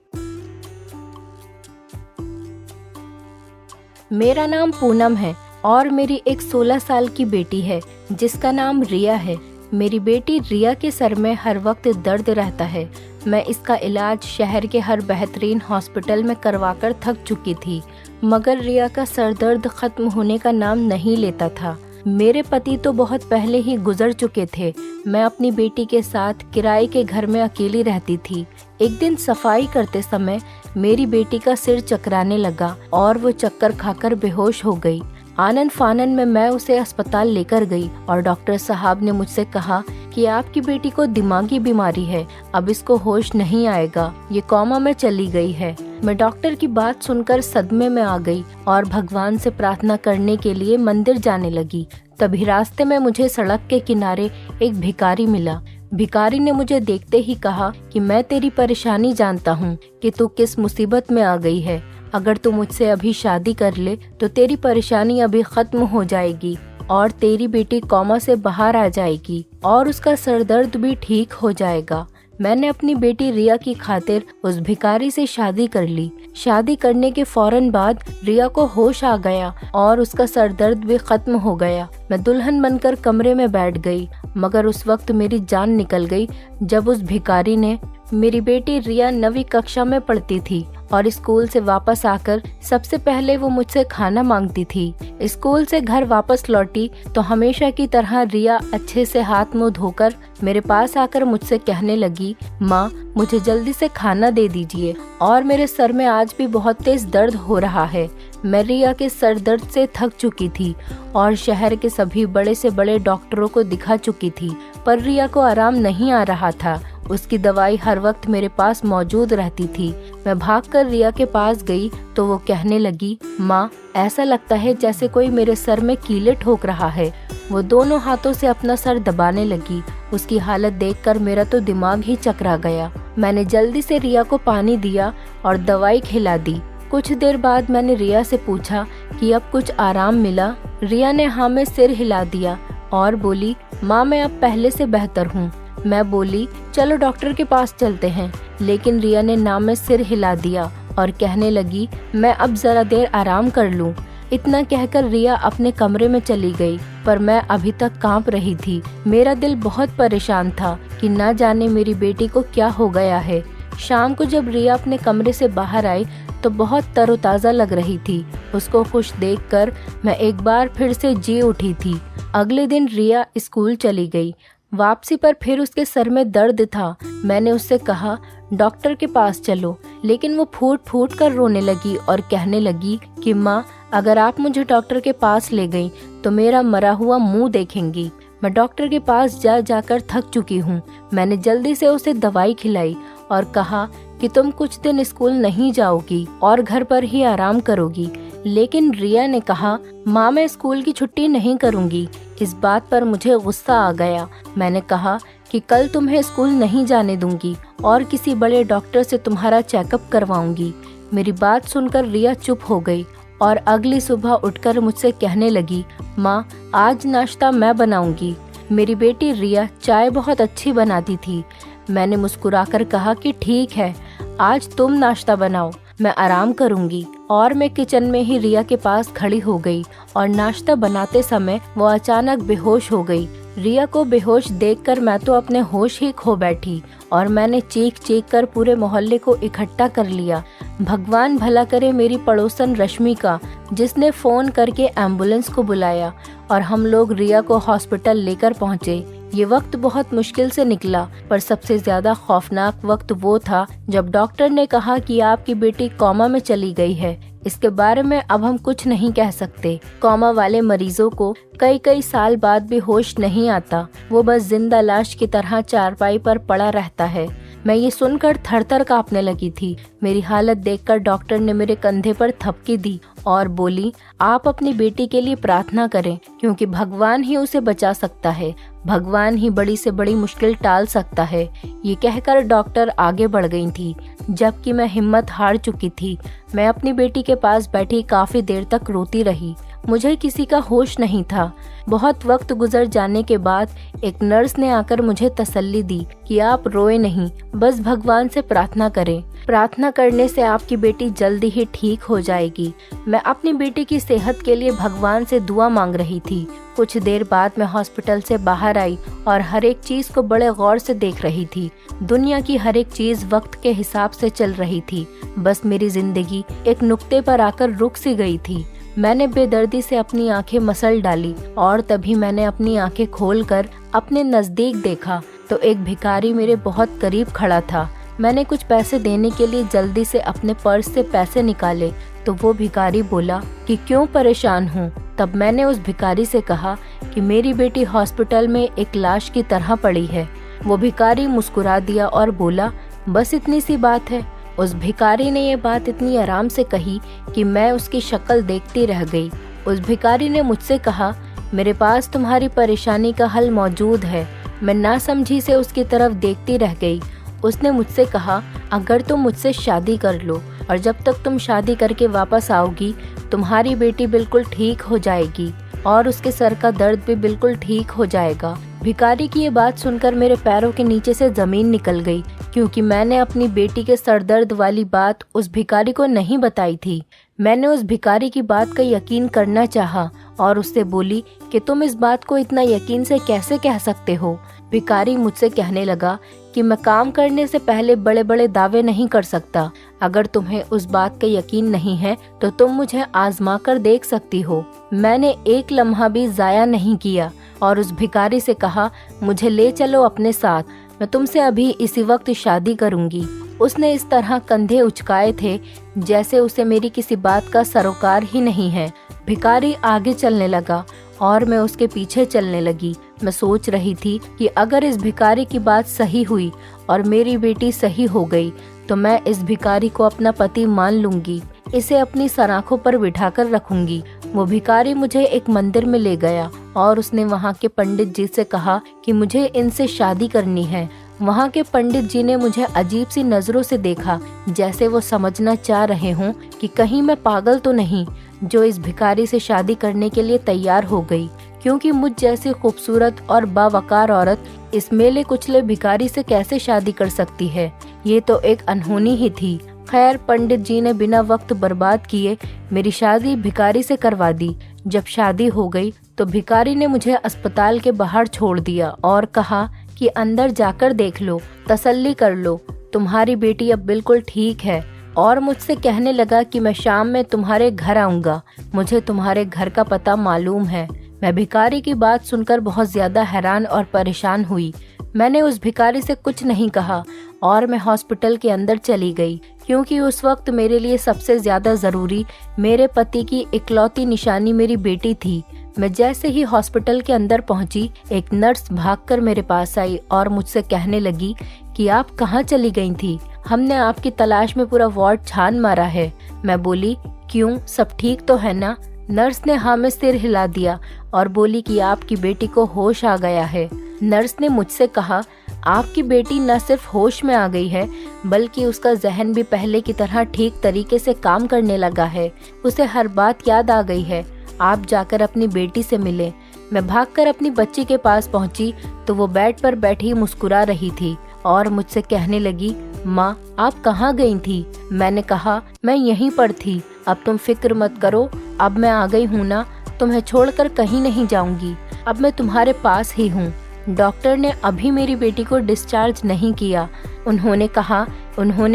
मेरा नाम पूनम है और मेरी एक 16 साल की बेटी है जिसका नाम रिया है। मेरी बेटी रिया के सर में हर वक्त दर्द रहता है। मैं इसका इलाज शहर के हर बेहतरीन हॉस्पिटल में करवाकर थक चुकी थी, मगर रिया का सर दर्द खत्म होने का नाम नहीं लेता था। मेरे पति तो बहुत पहले ही गुजर चुके थे। मैं अपनी बेटी के साथ किराए के घर में अकेली रहती थी। एक दिन सफाई करते समय मेरी बेटी का सिर चकराने लगा और वो चक्कर खाकर बेहोश हो गई। आनन फानन में मैं उसे अस्पताल लेकर गई और डॉक्टर साहब ने मुझसे कहा कि आपकी बेटी को दिमागी बीमारी है, अब इसको होश नहीं आएगा, ये कोमा में चली गई है। मैं डॉक्टर की बात सुनकर सदमे में आ गई और भगवान से प्रार्थना करने के लिए मंदिर जाने लगी। तभी रास्ते में मुझे सड़क के किनारे एक भिखारी मिला। भिखारी ने मुझे देखते ही कहा कि मैं तेरी परेशानी जानता हूँ कि तू किस मुसीबत में आ गई है। अगर तू मुझसे अभी शादी कर ले तो तेरी परेशानी अभी खत्म हो जाएगी और तेरी बेटी कोमा से बाहर आ जाएगी और उसका सर दर्द भी ठीक हो जाएगा। मैंने अपनी बेटी रिया की खातिर उस भिखारी से शादी कर ली। शादी करने के फौरन बाद रिया को होश आ गया और उसका सर दर्द भी खत्म हो गया। मैं दुल्हन बनकर कमरे में बैठ गई, मगर उस वक्त मेरी जान निकल गई जब उस भिखारी ने मेरी बेटी रिया 9वीं कक्षा में पढ़ती थी और स्कूल से वापस आकर सबसे पहले वो मुझसे खाना मांगती थी। स्कूल से घर वापस लौटी तो हमेशा की तरह रिया अच्छे से हाथ मुंह धोकर मेरे पास आकर मुझसे कहने लगी, माँ मुझे जल्दी से खाना दे दीजिए और मेरे सर में आज भी बहुत तेज दर्द हो रहा है। मैं रिया के सर दर्द से थक चुकी थी और शहर के सभी बड़े से बड़े डॉक्टरों को दिखा चुकी थी, पर रिया को आराम नहीं आ रहा था। उसकी दवाई हर वक्त मेरे पास मौजूद रहती थी। मैं भागकर रिया के पास गई तो वो कहने लगी, माँ ऐसा लगता है जैसे कोई मेरे सर में कीले ठोक रहा है। वो दोनों हाथों से अपना सर दबाने लगी। उसकी हालत देखकर मेरा तो दिमाग ही चकरा गया। मैंने जल्दी से रिया को पानी दिया और दवाई खिला दी। कुछ देर बाद मैंने रिया से पूछा कि अब कुछ आराम मिला। रिया ने हाँ में सिर हिला दिया और बोली, माँ मैं अब पहले से बेहतर हूँ। मैं बोली, चलो डॉक्टर के पास चलते हैं, लेकिन रिया ने ना में सिर हिला दिया और कहने लगी, मैं अब जरा देर आराम कर लूं। इतना कहकर रिया अपने कमरे में चली गई, पर मैं अभी तक कांप रही थी। मेरा दिल बहुत परेशान था कि ना जाने मेरी बेटी को क्या हो गया है। शाम को जब रिया अपने कमरे से बाहर आई तो बहुत तरोताज़ा लग रही थी। उसको खुश देखकर मैं एक बार फिर से जी उठी थी। अगले दिन रिया स्कूल चली गई। वापसी पर फिर उसके सर में दर्द था। मैंने उससे कहा, डॉक्टर के पास चलो, लेकिन वो फूट फूट कर रोने लगी और कहने लगी कि माँ अगर आप मुझे डॉक्टर के पास ले गई तो मेरा मरा हुआ मुंह देखेंगी। मैं डॉक्टर के पास जाकर थक चुकी हूँ। मैंने जल्दी से उसे दवाई खिलाई और कहा कि तुम कुछ दिन स्कूल नहीं जाओगी और घर पर ही आराम करोगी। लेकिन रिया ने कहा, माँ मैं स्कूल की छुट्टी नहीं करूँगी। इस बात पर मुझे गुस्सा आ गया। मैंने कहा कि कल तुम्हें स्कूल नहीं जाने दूंगी और किसी बड़े डॉक्टर से तुम्हारा चेकअप करवाऊंगी। मेरी बात सुनकर रिया चुप हो गई और अगली सुबह उठकर मुझसे कहने लगी, माँ आज नाश्ता मैं बनाऊंगी। मेरी बेटी रिया चाय बहुत अच्छी बनाती थी। मैंने मुस्कुराकर कहा कि ठीक है, आज तुम नाश्ता बनाओ, मैं आराम करूंगी। और मैं किचन में ही रिया के पास खड़ी हो गई और नाश्ता बनाते समय वो अचानक बेहोश हो गई। रिया को बेहोश देखकर मैं तो अपने होश ही खो बैठी और मैंने चीख चीख कर पूरे मोहल्ले को इकट्ठा कर लिया। भगवान भला करे मेरी पड़ोसन रश्मि का, जिसने फोन करके एम्बुलेंस को बुलाया और हम लोग रिया को हॉस्पिटल लेकर पहुंचे। ये वक्त बहुत मुश्किल से निकला, पर सबसे ज्यादा खौफनाक वक्त वो था जब डॉक्टर ने कहा कि आपकी बेटी कोमा में चली गई है। इसके बारे में अब हम कुछ नहीं कह सकते। कोमा वाले मरीजों को कई कई साल बाद भी होश नहीं आता, वो बस जिंदा लाश की तरह चारपाई पर पड़ा रहता है। मैं ये सुनकर थरथर कांपने लगी थी। मेरी हालत देखकर डॉक्टर ने मेरे कंधे पर थपकी दी और बोली, आप अपनी बेटी के लिए प्रार्थना करें, क्योंकि भगवान ही उसे बचा सकता है, भगवान ही बड़ी से बड़ी मुश्किल टाल सकता है। ये कहकर डॉक्टर आगे बढ़ गई थी, जबकि मैं हिम्मत हार चुकी थी। मैं अपनी बेटी के पास बैठी काफी देर तक रोती रही। मुझे किसी का होश नहीं था। बहुत वक्त गुजर जाने के बाद एक नर्स ने आकर मुझे तसल्ली दी कि आप रोए नहीं, बस भगवान से प्रार्थना करें। प्रार्थना करने से आपकी बेटी जल्दी ही ठीक हो जाएगी। मैं अपनी बेटी की सेहत के लिए भगवान से दुआ मांग रही थी। कुछ देर बाद मैं हॉस्पिटल से बाहर आई और हर एक चीज को बड़े गौर से देख रही थी। दुनिया की हर एक चीज वक्त के हिसाब से चल रही थी। बस मेरी जिंदगी एक नुक्ते पर आकर रुक सी गई थी। मैंने बेदर्दी से अपनी आंखें मसल डाली और तभी मैंने अपनी आंखें खोलकर अपने नजदीक देखा तो एक भिखारी मेरे बहुत करीब खड़ा था। मैंने कुछ पैसे देने के लिए जल्दी से अपने पर्स से पैसे निकाले तो वो भिखारी बोला कि क्यों परेशान हूँ। तब मैंने उस भिखारी से कहा कि मेरी बेटी हॉस्पिटल में एक लाश की तरह पड़ी है। वो भिखारी मुस्कुरा दिया और बोला, बस इतनी सी बात है। उस भिखारी ने ये बात इतनी आराम से कही कि मैं उसकी शक्ल देखती रह गई। उस भिखारी ने मुझसे कहा, मेरे पास तुम्हारी परेशानी का हल मौजूद है। मैं नासमझी से उसकी तरफ देखती रह गई। उसने मुझसे कहा, अगर तुम मुझसे शादी कर लो और जब तक तुम शादी करके वापस आओगी तुम्हारी बेटी बिल्कुल ठीक हो जाएगी और उसके सर का दर्द भी बिल्कुल ठीक हो जाएगा। भिखारी की ये बात सुनकर मेरे पैरों के नीचे से जमीन निकल गई, क्योंकि मैंने अपनी बेटी के सर दर्द वाली बात उस भिखारी को नहीं बताई थी। मैंने उस भिखारी की बात का यकीन करना चाहा और उससे बोली कि तुम इस बात को इतना यकीन से कैसे कह सकते हो। भिखारी मुझसे कहने लगा कि मैं काम करने से पहले बड़े बड़े दावे नहीं कर सकता। अगर तुम्हें उस बात का यकीन नहीं है तो तुम मुझे आजमा कर देख सकती हो। मैंने एक लम्हा भी जाया नहीं किया और उस भिखारी से कहा, मुझे ले चलो अपने साथ, मैं तुमसे अभी इसी वक्त शादी करूंगी। उसने इस तरह कंधे उचकाए थे जैसे उसे मेरी किसी बात का सरोकार ही नहीं है। भिखारी आगे चलने लगा और मैं उसके पीछे चलने लगी। मैं सोच रही थी कि अगर इस भिखारी की बात सही हुई और मेरी बेटी सही हो गई तो मैं इस भिखारी को अपना पति मान लूंगी, इसे अपनी सराखों पर बिठाकर रखूंगी। वो भिखारी मुझे एक मंदिर में ले गया और उसने वहाँ के पंडित जी से कहा कि मुझे इनसे शादी करनी है। वहाँ के पंडित जी ने मुझे अजीब सी नजरों से देखा, जैसे वो समझना चाह रहे हों कि कहीं मैं पागल तो नहीं जो इस भिखारी से शादी करने के लिए तैयार हो गई, क्योंकि मुझ जैसी खूबसूरत और बावकार औरत इस मेले कुचले भिखारी से कैसे शादी कर सकती है। ये तो एक अनहोनी ही थी। खैर, पंडित जी ने बिना वक्त बर्बाद किए मेरी शादी भिखारी से करवा दी। जब शादी हो गई तो भिखारी ने मुझे अस्पताल के बाहर छोड़ दिया और कहा कि अंदर जाकर देख लो, तसल्ली कर लो, तुम्हारी बेटी अब बिल्कुल ठीक है। और मुझसे कहने लगा कि मैं शाम में तुम्हारे घर आऊंगा, मुझे तुम्हारे घर का पता मालूम है। मैं भिखारी की बात सुनकर बहुत ज्यादा हैरान और परेशान हुई। मैंने उस भिखारी से कुछ नहीं कहा और मैं हॉस्पिटल के अंदर चली गई, क्योंकि उस वक्त मेरे लिए सबसे ज्यादा जरूरी मेरे पति की इकलौती निशानी मेरी बेटी थी। मैं जैसे ही हॉस्पिटल के अंदर पहुंची, एक नर्स भागकर मेरे पास आई और मुझसे कहने लगी कि आप कहाँ चली गई थी, हमने आपकी तलाश में पूरा वार्ड छान मारा है। मैं बोली, क्यों, सब ठीक तो है ना? नर्स ने हाँ में सिर हिला दिया और बोली कि आपकी बेटी को होश आ गया है। नर्स ने मुझसे कहा, आपकी बेटी न सिर्फ होश में आ गई है बल्कि उसका जहन भी पहले की तरह ठीक तरीके से काम करने लगा है, उसे हर बात याद आ गई है। आप जाकर अपनी बेटी से मिले। मैं भागकर अपनी बच्ची के पास पहुंची तो वो बेड पर बैठी मुस्कुरा रही थी और मुझसे कहने लगी, माँ आप कहाँ गई थी? मैंने कहा, मैं यहीं पर थी, अब तुम फिक्र मत करो, अब मैं आ गई हूँ ना, तुम्हें छोड़कर कहीं नहीं जाऊंगी, अब मैं तुम्हारे पास ही हूँ। डॉक्टर ने अभी मेरी बेटी को डिस्चार्ज नहीं किया। उन्होंने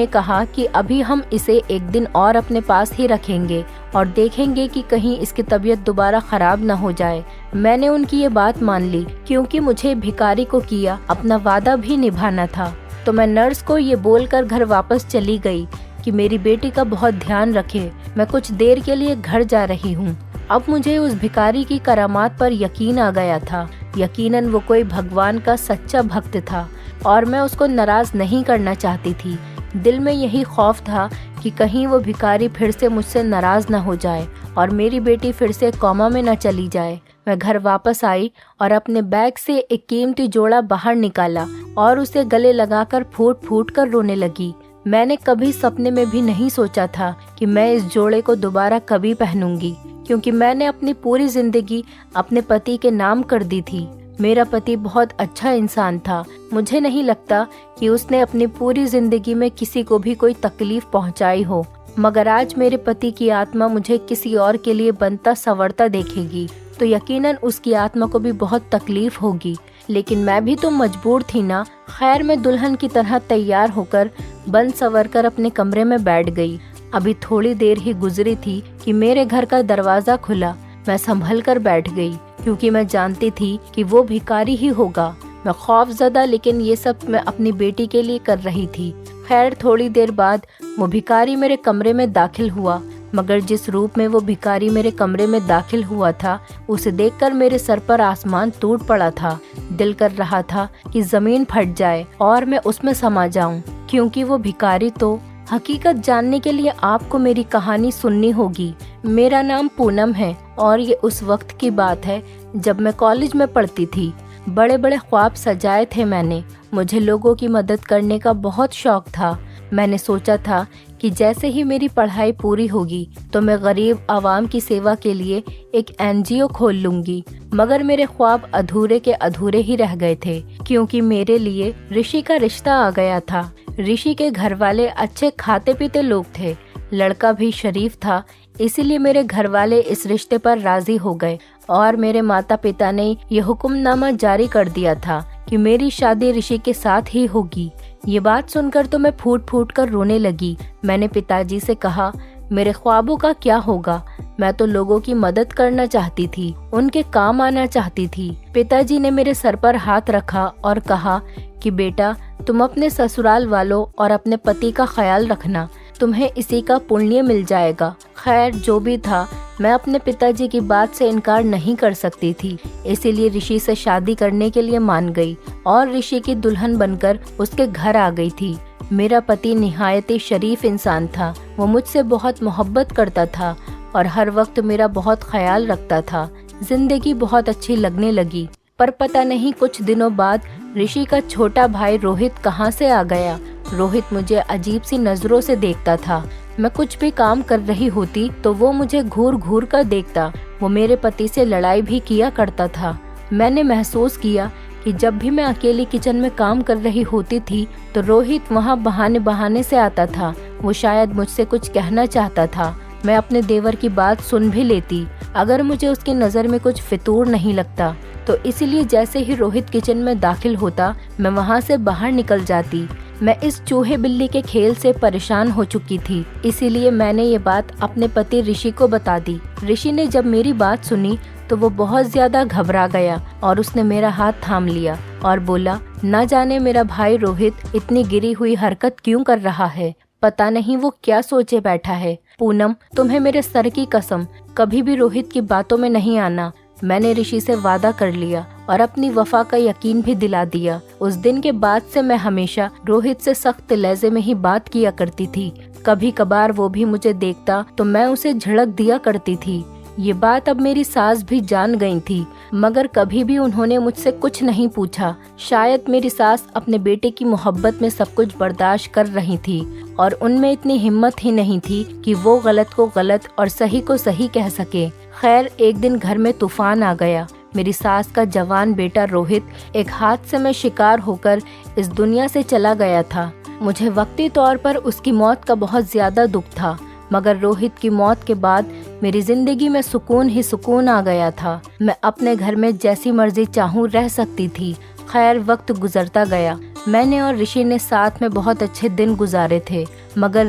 कहा कि अभी हम इसे एक दिन और अपने पास ही रखेंगे और देखेंगे कि कहीं इसकी तबीयत दोबारा खराब न हो जाए। मैंने उनकी ये बात मान ली क्योंकि मुझे भिखारी को किया अपना वादा भी निभाना था। तो मैं नर्स को ये बोलकर घर वापस चली गई कि मेरी बेटी का बहुत ध्यान रखे, मैं कुछ देर के लिए घर जा रही हूँ। अब मुझे उस भिखारी की करामात पर यकीन आ गया था। यकीनन वो कोई भगवान का सच्चा भक्त था और मैं उसको नाराज नहीं करना चाहती थी। दिल में यही खौफ था कि कहीं वो भिखारी फिर से मुझसे नाराज न हो जाए और मेरी बेटी फिर से कोमा में न चली जाए। मैं घर वापस आई और अपने बैग से एक कीमती जोड़ा बाहर निकाला और उसे गले लगाकर फूट फूट कर रोने लगी। मैंने कभी सपने में भी नहीं सोचा था कि मैं इस जोड़े को दोबारा कभी पहनूंगी, क्योंकि मैंने अपनी पूरी जिंदगी अपने पति के नाम कर दी थी। मेरा पति बहुत अच्छा इंसान था। मुझे नहीं लगता कि उसने अपनी पूरी जिंदगी में किसी को भी कोई तकलीफ पहुंचाई हो, मगर आज मेरे पति की आत्मा मुझे किसी और के लिए बनता संवरता देखेगी तो यकीनन उसकी आत्मा को भी बहुत तकलीफ होगी। लेकिन मैं भी तो मजबूर थी ना। खैर, मैं दुल्हन की तरह तैयार होकर बन संवर कर अपने कमरे में बैठ गई। अभी थोड़ी देर ही गुजरी थी कि मेरे घर का दरवाजा खुला। मैं संभल कर बैठ गई क्योंकि मैं जानती थी कि वो भिखारी ही होगा। मैं खौफजदा, लेकिन ये सब मैं अपनी बेटी के लिए कर रही थी। खैर, थोड़ी देर बाद वो भिखारी मेरे कमरे में दाखिल हुआ, मगर जिस रूप में वो भिखारी मेरे कमरे में दाखिल हुआ था उसे देखकर मेरे सर पर आसमान टूट पड़ा था। दिल कर रहा था कि जमीन फट जाए और मैं उसमें समा जाऊं, क्योंकि वो भिखारी तो हकीकत जानने के लिए आपको मेरी कहानी सुननी होगी। मेरा नाम पूनम है और ये उस वक्त की बात है जब मैं कॉलेज में पढ़ती थी। बड़े बड़े ख्वाब सजाए थे मैंने। मुझे लोगों की मदद करने का बहुत शौक था। मैंने सोचा था कि जैसे ही मेरी पढ़ाई पूरी होगी तो मैं गरीब आवाम की सेवा के लिए एक NGO खोल लूंगी, मगर मेरे ख्वाब अधूरे के अधूरे ही रह गए थे, क्योंकि मेरे लिए ऋषि का रिश्ता आ गया था। ऋषि के घर वाले अच्छे खाते पीते लोग थे, लड़का भी शरीफ था, इसीलिए मेरे घर वाले इस रिश्ते पर राजी हो गए और मेरे माता पिता ने ये हुक्मनामा जारी कर दिया था कि मेरी शादी ऋषि के साथ ही होगी। ये बात सुनकर तो मैं फूट फूट कर रोने लगी। मैंने पिताजी से कहा, मेरे ख्वाबों का क्या होगा? मैं तो लोगों की मदद करना चाहती थी, उनके काम आना चाहती थी। पिताजी ने मेरे सर पर हाथ रखा और कहा कि बेटा, तुम अपने ससुराल वालों और अपने पति का ख्याल रखना, तुम्हें इसी का पुण्य मिल जाएगा। खैर, जो भी था, मैं अपने पिताजी की बात से इनकार नहीं कर सकती थी, इसीलिए ऋषि से शादी करने के लिए मान गई और ऋषि की दुल्हन बनकर उसके घर आ गई थी। मेरा पति निहायत ही शरीफ इंसान था। वो मुझसे बहुत मोहब्बत करता था और हर वक्त मेरा बहुत ख्याल रखता था। जिंदगी बहुत अच्छी लगने लगी। पर पता नहीं कुछ दिनों बाद ऋषि का छोटा भाई रोहित कहाँ से आ गया। रोहित मुझे अजीब सी नजरों से देखता था। मैं कुछ भी काम कर रही होती तो वो मुझे घूर घूर कर देखता। वो मेरे पति से लड़ाई भी किया करता था। मैंने महसूस किया कि जब भी मैं अकेली किचन में काम कर रही होती थी तो रोहित वहाँ बहाने बहाने से आता था। वो शायद मुझसे कुछ कहना चाहता था। मैं अपने देवर की बात सुन भी लेती अगर मुझे उसकी नज़र में कुछ फितूर नहीं लगता, तो इसीलिए जैसे ही रोहित किचन में दाखिल होता मैं वहाँ से बाहर निकल जाती। मैं इस चूहे बिल्ली के खेल से परेशान हो चुकी थी, इसीलिए मैंने ये बात अपने पति ऋषि को बता दी। ऋषि ने जब मेरी बात सुनी तो वो बहुत ज्यादा घबरा गया और उसने मेरा हाथ थाम लिया और बोला, न जाने मेरा भाई रोहित इतनी गिरी हुई हरकत क्यों कर रहा है, पता नहीं वो क्या सोचे बैठा है। पूनम, तुम्हें मेरे सर की कसम, कभी भी रोहित की बातों में नहीं आना। मैंने ऋषि से वादा कर लिया और अपनी वफा का यकीन भी दिला दिया। उस दिन के बाद से मैं हमेशा रोहित से सख्त लहजे में ही बात किया करती थी। कभी कभार वो भी मुझे देखता तो मैं उसे झिड़क दिया करती थी। ये बात अब मेरी सास भी जान गई थी, मगर कभी भी उन्होंने मुझसे कुछ नहीं पूछा। शायद मेरी सास अपने बेटे की मोहब्बत में सब कुछ बर्दाश्त कर रही थी और उनमें इतनी हिम्मत ही नहीं थी कि वो गलत को गलत और सही को सही कह सके। खैर, एक दिन घर में तूफान आ गया। मेरी सास का जवान बेटा रोहित एक हादसे में शिकार होकर इस दुनिया से चला गया था। मुझे वक्ती तौर पर उसकी मौत का बहुत ज्यादा दुख था, मगर रोहित की मौत के बाद मेरी जिंदगी में सुकून ही सुकून आ गया था। मैं अपने घर में जैसी मर्जी चाहूँ रह सकती थी। खैर वक्त गुजरता गया। मैंने और ऋषि ने साथ में बहुत अच्छे दिन गुजारे थे, मगर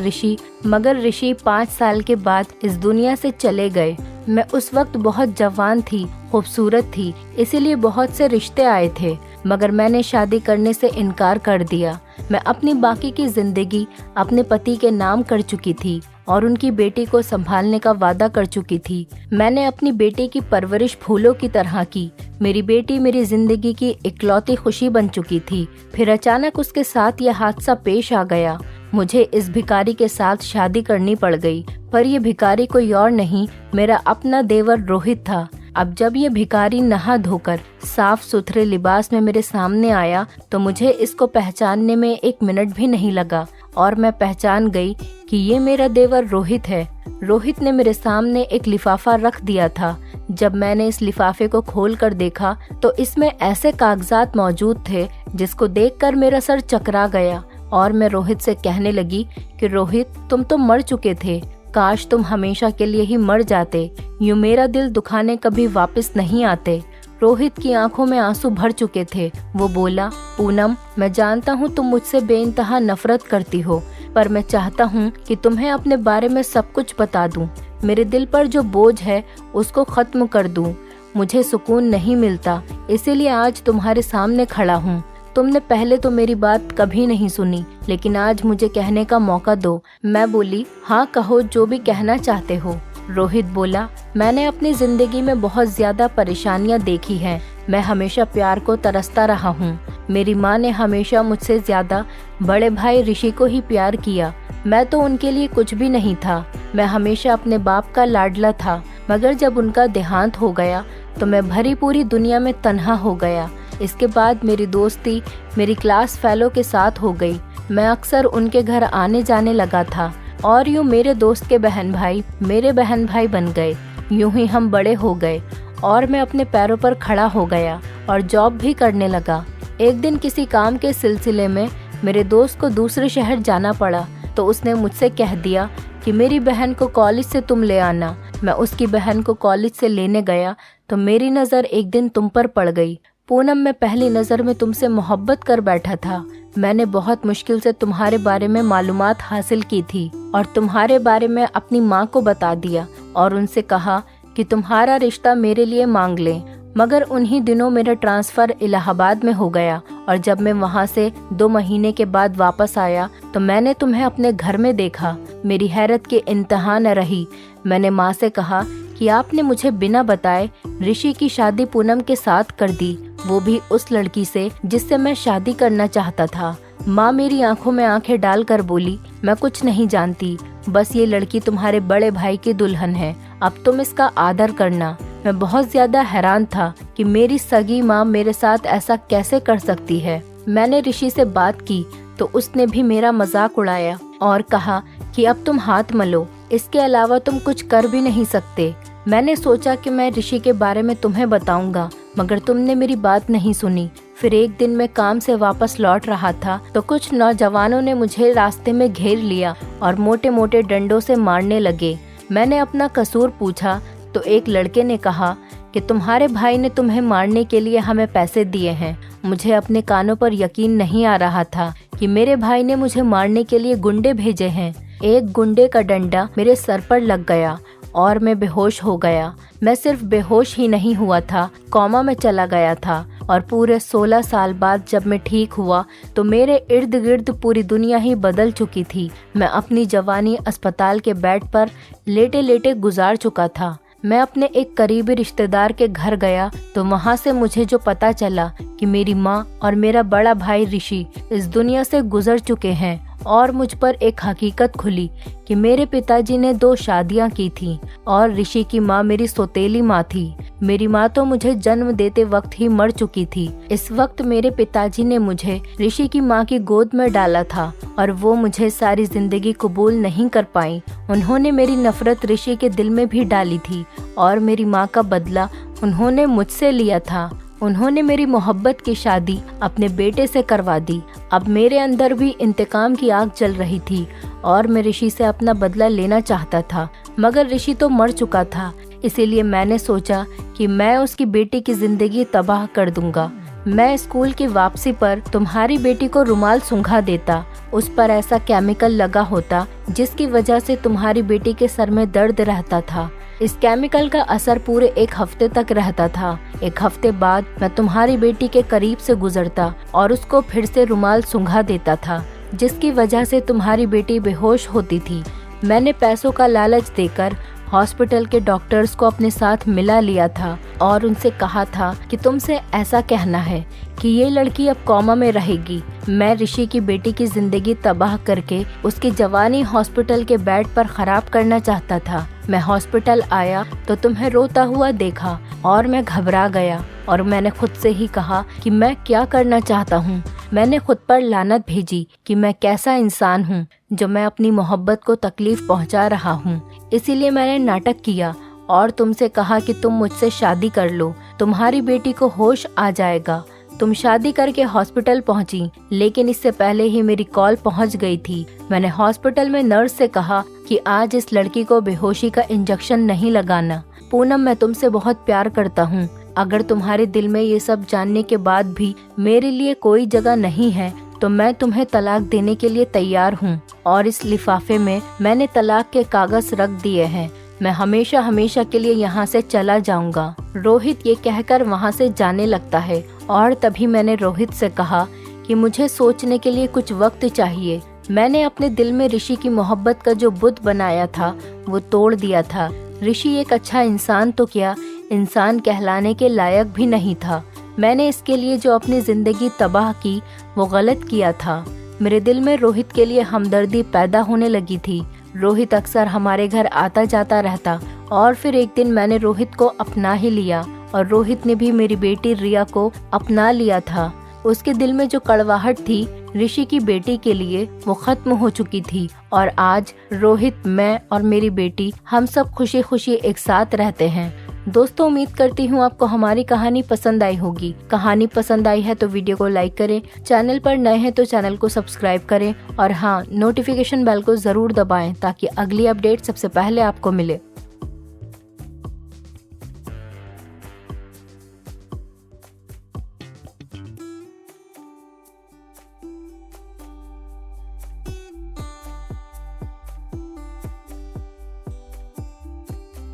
ऋषि 5 साल के बाद इस दुनिया से चले गए। मैं उस वक्त बहुत जवान थी, खूबसूरत थी, इसीलिए बहुत से रिश्ते आए थे, मगर मैंने शादी करने से इनकार कर दिया। मैं अपनी बाकी की जिंदगी अपने पति के नाम कर चुकी थी और उनकी बेटी को संभालने का वादा कर चुकी थी। मैंने अपनी बेटी की परवरिश फूलों की तरह की। मेरी बेटी मेरी जिंदगी की इकलौती खुशी बन चुकी थी। फिर अचानक उसके साथ यह हादसा पेश आ गया। मुझे इस भिखारी के साथ शादी करनी पड़ गई, पर यह भिखारी कोई और नहीं, मेरा अपना देवर रोहित था। अब जब ये भिखारी नहा धोकर साफ सुथरे लिबास में मेरे सामने आया तो मुझे इसको पहचानने में 1 मिनट भी नहीं लगा और मैं पहचान गई कि ये मेरा देवर रोहित है। रोहित ने मेरे सामने एक लिफाफा रख दिया था। जब मैंने इस लिफाफे को खोलकर देखा तो इसमें ऐसे कागजात मौजूद थे जिसको देखकर मेरा सर चकरा गया और मैं रोहित से कहने लगी कि रोहित, तुम तो मर चुके थे, काश तुम हमेशा के लिए ही मर जाते, यूं मेरा दिल दुखाने कभी वापस नहीं आते। रोहित की आंखों में आंसू भर चुके थे। वो बोला, पूनम, मैं जानता हूँ तुम मुझसे बेइंतहा नफरत करती हो, पर मैं चाहता हूँ कि तुम्हें अपने बारे में सब कुछ बता दूँ। मेरे दिल पर जो बोझ है उसको खत्म कर दूँ। मुझे सुकून नहीं मिलता, इसीलिए आज तुम्हारे सामने खड़ा हूँ। तुमने पहले तो मेरी बात कभी नहीं सुनी, लेकिन आज मुझे कहने का मौका दो। मैं बोली, हाँ कहो, जो भी कहना चाहते हो। रोहित बोला, मैंने अपनी जिंदगी में बहुत ज्यादा परेशानियां देखी हैं। मैं हमेशा प्यार को तरसता रहा हूँ। मेरी माँ ने हमेशा मुझसे ज्यादा बड़े भाई ऋषि को ही प्यार किया। मैं तो उनके लिए कुछ भी नहीं था। मैं हमेशा अपने बाप का लाडला था, मगर जब उनका देहांत हो गया तो मैं भरी पूरी दुनिया में तन्हा हो गया। इसके बाद मेरी दोस्ती मेरी क्लास फेलो के साथ हो गई। मैं अक्सर उनके घर आने जाने लगा था और यूं मेरे दोस्त के बहन भाई मेरे बहन भाई बन गए। यूं ही हम बड़े हो गए और मैं अपने पैरों पर खड़ा हो गया और जॉब भी करने लगा। एक दिन किसी काम के सिलसिले में मेरे दोस्त को दूसरे शहर जाना पड़ा तो उसने मुझसे कह दिया कि मेरी बहन को कॉलेज से तुम ले आना। मैं उसकी बहन को कॉलेज से लेने गया तो मेरी नज़र एक दिन तुम पर पड़ गई। पूनम, मैं पहली नज़र में तुमसे मोहब्बत कर बैठा था। मैंने बहुत मुश्किल से तुम्हारे बारे में मालूमात हासिल की थी और तुम्हारे बारे में अपनी माँ को बता दिया और उनसे कहा कि तुम्हारा रिश्ता मेरे लिए मांग लें। मगर उन्हीं दिनों मेरा ट्रांसफ़र इलाहाबाद में हो गया और जब मैं वहाँ से 2 महीने के बाद वापस आया तो मैंने तुम्हें अपने घर में देखा। मेरी हैरत की इंतहा न रही। मैंने माँ से कहा कि आपने मुझे बिना बताए ऋषि की शादी पूनम के साथ कर दी, वो भी उस लड़की से जिससे मैं शादी करना चाहता था। माँ मेरी आंखों में आंखें डालकर बोली, मैं कुछ नहीं जानती, बस ये लड़की तुम्हारे बड़े भाई की दुल्हन है, अब तुम इसका आदर करना। मैं बहुत ज्यादा हैरान था कि मेरी सगी माँ मेरे साथ ऐसा कैसे कर सकती है। मैंने ऋषि से बात की तो उसने भी मेरा मजाक उड़ाया और कहा कि अब तुम हाथ मलो, इसके अलावा तुम कुछ कर भी नहीं सकते। मैंने सोचा कि मैं ऋषि के बारे में तुम्हें बताऊंगा, मगर तुमने मेरी बात नहीं सुनी। फिर एक दिन मैं काम से वापस लौट रहा था तो कुछ नौजवानों ने मुझे रास्ते में घेर लिया और मोटे मोटे डंडों से मारने लगे। मैंने अपना कसूर पूछा तो एक लड़के ने कहा कि तुम्हारे भाई ने तुम्हें मारने के लिए हमें पैसे दिए हैं। मुझे अपने कानों पर यकीन नहीं आ रहा था कि मेरे भाई ने मुझे मारने के लिए गुंडे भेजे हैं। एक गुंडे का डंडा मेरे सर पर लग गया और मैं बेहोश हो गया। मैं सिर्फ बेहोश ही नहीं हुआ था, कोमा में चला गया था और पूरे 16 साल बाद जब मैं ठीक हुआ तो मेरे इर्द गिर्द पूरी दुनिया ही बदल चुकी थी। मैं अपनी जवानी अस्पताल के बेड पर लेटे लेटे गुजार चुका था। मैं अपने एक करीबी रिश्तेदार के घर गया तो वहाँ से मुझे जो पता चला कि मेरी माँ और मेरा बड़ा भाई ऋषि इस दुनिया से गुजर चुके हैं और मुझ पर एक हकीकत खुली कि मेरे पिताजी ने 2 शादियां की थी और ऋषि की माँ मेरी सौतेली माँ थी। मेरी माँ तो मुझे जन्म देते वक्त ही मर चुकी थी। इस वक्त मेरे पिताजी ने मुझे ऋषि की माँ की गोद में डाला था और वो मुझे सारी जिंदगी कबूल नहीं कर पाई। उन्होंने मेरी नफरत ऋषि के दिल में भी डाली थी और मेरी माँ का बदला उन्होंने मुझसे लिया था। उन्होंने मेरी मोहब्बत की शादी अपने बेटे से करवा दी। अब मेरे अंदर भी इंतकाम की आग जल रही थी और मैं ऋषि से अपना बदला लेना चाहता था, मगर ऋषि तो मर चुका था। इसीलिए मैंने सोचा कि मैं उसकी बेटी की जिंदगी तबाह कर दूंगा। मैं स्कूल की वापसी पर तुम्हारी बेटी को रुमाल सूंघा देता। उस पर ऐसा केमिकल लगा होता जिसकी वजह से तुम्हारी बेटी के सर में दर्द रहता था। इस केमिकल का असर पूरे 1 हफ्ते तक रहता था। 1 हफ्ते बाद मैं तुम्हारी बेटी के करीब से गुजरता और उसको फिर से रुमाल सूंघा देता था, जिसकी वजह से तुम्हारी बेटी बेहोश होती थी। मैंने पैसों का लालच देकर हॉस्पिटल के डॉक्टर्स को अपने साथ मिला लिया था और उनसे कहा था कि तुमसे ऐसा कहना है कि ये लड़की अब कोमा में रहेगी। मैं ऋषि की बेटी की जिंदगी तबाह करके उसकी जवानी हॉस्पिटल के बेड पर खराब करना चाहता था। मैं हॉस्पिटल आया तो तुम्हें रोता हुआ देखा और मैं घबरा गया और मैंने खुद से ही कहा कि मैं क्या करना चाहता हूँ। मैंने खुद पर लानत भेजी कि मैं कैसा इंसान हूँ जो मैं अपनी मोहब्बत को तकलीफ पहुँचा रहा हूँ। इसीलिए मैंने नाटक किया और तुमसे कहा कि तुम मुझसे शादी कर लो, तुम्हारी बेटी को होश आ जाएगा। तुम शादी करके हॉस्पिटल पहुंची, लेकिन इससे पहले ही मेरी कॉल पहुंच गई थी। मैंने हॉस्पिटल में नर्स से कहा कि आज इस लड़की को बेहोशी का इंजेक्शन नहीं लगाना। पूनम, मैं तुमसे बहुत प्यार करता हूँ। अगर तुम्हारे दिल में ये सब जानने के बाद भी मेरे लिए कोई जगह नहीं है तो मैं तुम्हें तलाक देने के लिए तैयार हूँ और इस लिफाफे में मैंने तलाक के कागज रख दिए हैं। मैं हमेशा हमेशा के लिए यहाँ से चला जाऊंगा। रोहित ये कहकर वहाँ से जाने लगता है और तभी मैंने रोहित से कहा कि मुझे सोचने के लिए कुछ वक्त चाहिए। मैंने अपने दिल में ऋषि की मोहब्बत का जो बुत बनाया था वो तोड़ दिया था। ऋषि एक अच्छा इंसान तो क्या, इंसान कहलाने के लायक भी नहीं था। मैंने इसके लिए जो अपनी जिंदगी तबाह की वो गलत किया था। मेरे दिल में रोहित के लिए हमदर्दी पैदा होने लगी थी। रोहित अक्सर हमारे घर आता जाता रहता और फिर एक दिन मैंने रोहित को अपना ही लिया और रोहित ने भी मेरी बेटी रिया को अपना लिया था। उसके दिल में जो कड़वाहट थी ऋषि की बेटी के लिए वो खत्म हो चुकी थी और आज रोहित, मैं और मेरी बेटी हम सब खुशी खुशी एक साथ रहते हैं। दोस्तों, उम्मीद करती हूँ आपको हमारी कहानी पसंद आई होगी। कहानी पसंद आई है तो वीडियो को लाइक करें, चैनल पर नए हैं तो चैनल को सब्सक्राइब करें और हाँ, नोटिफिकेशन बेल को जरूर दबाएं ताकि अगली अपडेट सबसे पहले आपको मिले।